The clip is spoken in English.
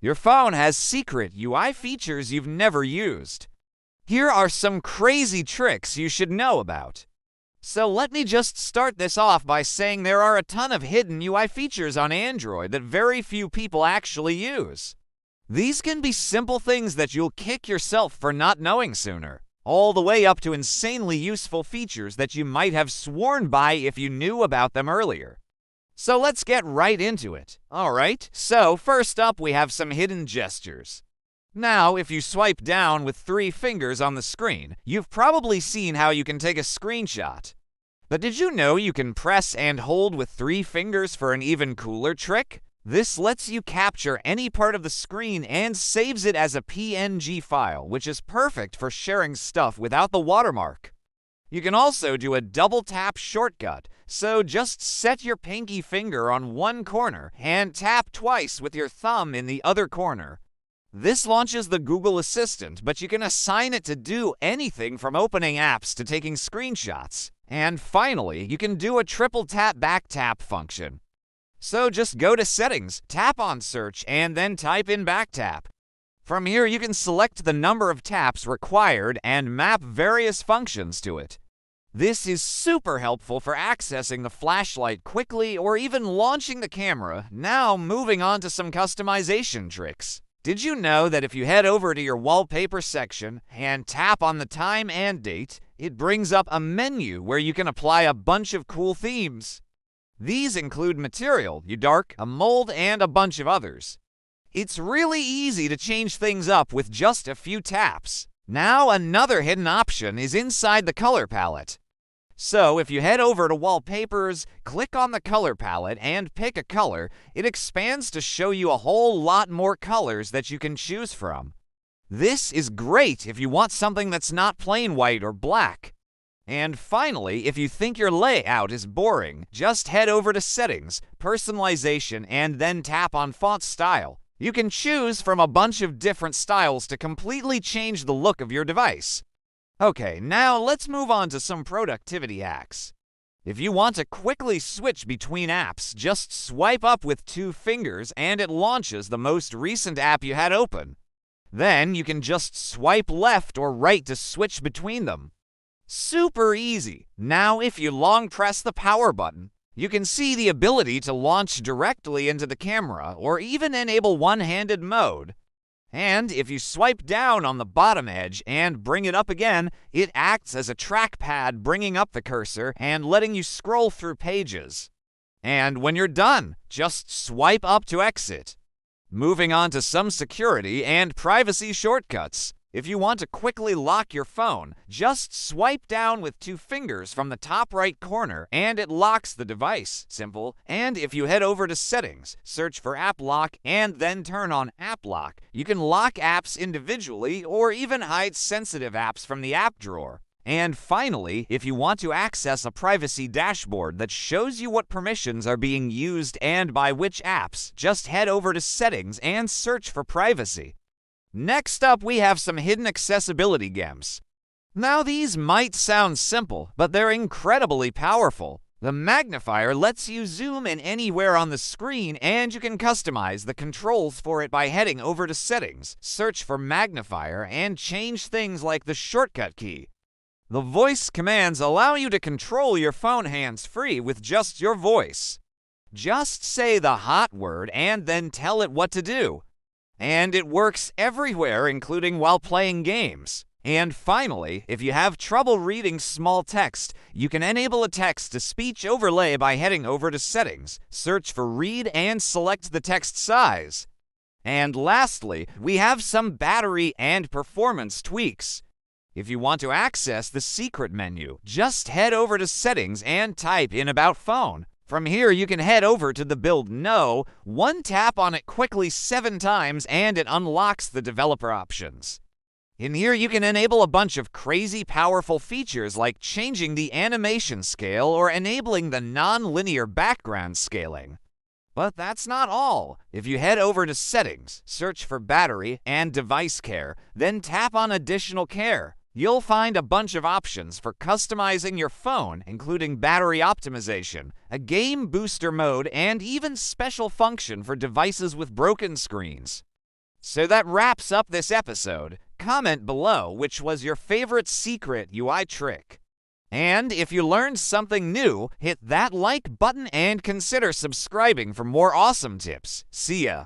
Your phone has secret UI features you've never used. Here are some crazy tricks you should know about. So let me just start this off by saying there are a ton of hidden UI features on Android that very few people actually use. These can be simple things that you'll kick yourself for not knowing sooner, all the way up to insanely useful features that you might have sworn by if you knew about them earlier. So let's get right into it. Alright, so first up we have some hidden gestures. Now, if you swipe down with 3 fingers on the screen, you've probably seen how you can take a screenshot. But did you know you can press and hold with 3 fingers for an even cooler trick? This lets you capture any part of the screen and saves it as a PNG file, which is perfect for sharing stuff without the watermark. You can also do a double tap shortcut, so just set your pinky finger on one corner and tap twice with your thumb in the other corner. This launches the Google Assistant, but you can assign it to do anything from opening apps to taking screenshots. And finally, you can do a triple tap back tap function. So just go to Settings, tap on Search, and then type in back tap. From here, you can select the number of taps required and map various functions to it. This is super helpful for accessing the flashlight quickly or even launching the camera. Now, moving on to some customization tricks. Did you know that if you head over to your wallpaper section and tap on the time and date, it brings up a menu where you can apply a bunch of cool themes? These include material, dark, a mold, and a bunch of others. It's really easy to change things up with just a few taps. Now another hidden option is inside the color palette. So if you head over to Wallpapers, click on the color palette and pick a color, it expands to show you a whole lot more colors that you can choose from. This is great if you want something that's not plain white or black. And finally, if you think your layout is boring, just head over to Settings, Personalization, and then tap on Font Style. You can choose from a bunch of different styles to completely change the look of your device. Okay, now let's move on to some productivity hacks. If you want to quickly switch between apps, just swipe up with 2 fingers and it launches the most recent app you had open. Then you can just swipe left or right to switch between them. Super easy. Now if you long press the power button, you can see the ability to launch directly into the camera or even enable one-handed mode. And if you swipe down on the bottom edge and bring it up again, it acts as a trackpad, bringing up the cursor and letting you scroll through pages. And when you're done, just swipe up to exit. Moving on to some security and privacy shortcuts. If you want to quickly lock your phone, just swipe down with 2 fingers from the top right corner and it locks the device. Simple. And if you head over to Settings, search for App Lock, and then turn on App Lock, you can lock apps individually or even hide sensitive apps from the app drawer. And finally, if you want to access a privacy dashboard that shows you what permissions are being used and by which apps, just head over to Settings and search for Privacy. Next up, we have some hidden accessibility gems. Now these might sound simple, but they're incredibly powerful. The magnifier lets you zoom in anywhere on the screen, and you can customize the controls for it by heading over to Settings, search for magnifier, and change things like the shortcut key. The voice commands allow you to control your phone hands-free with just your voice. Just say the hot word and then tell it what to do. And it works everywhere, including while playing games. And finally, if you have trouble reading small text, you can enable a text-to-speech overlay by heading over to Settings, search for Read, and select the text size. And lastly, we have some battery and performance tweaks. If you want to access the secret menu, just head over to Settings and type in About Phone. From here, you can head over to the Build No. One tap on it quickly 7 times and it unlocks the developer options. In here, you can enable a bunch of crazy powerful features like changing the animation scale or enabling the non-linear background scaling. But that's not all. If you head over to Settings, search for Battery and Device Care, then tap on Additional Care, you'll find a bunch of options for customizing your phone, including battery optimization, a game booster mode, and even special function for devices with broken screens. So that wraps up this episode. Comment below which was your favorite secret UI trick. And if you learned something new, hit that like button and consider subscribing for more awesome tips. See ya!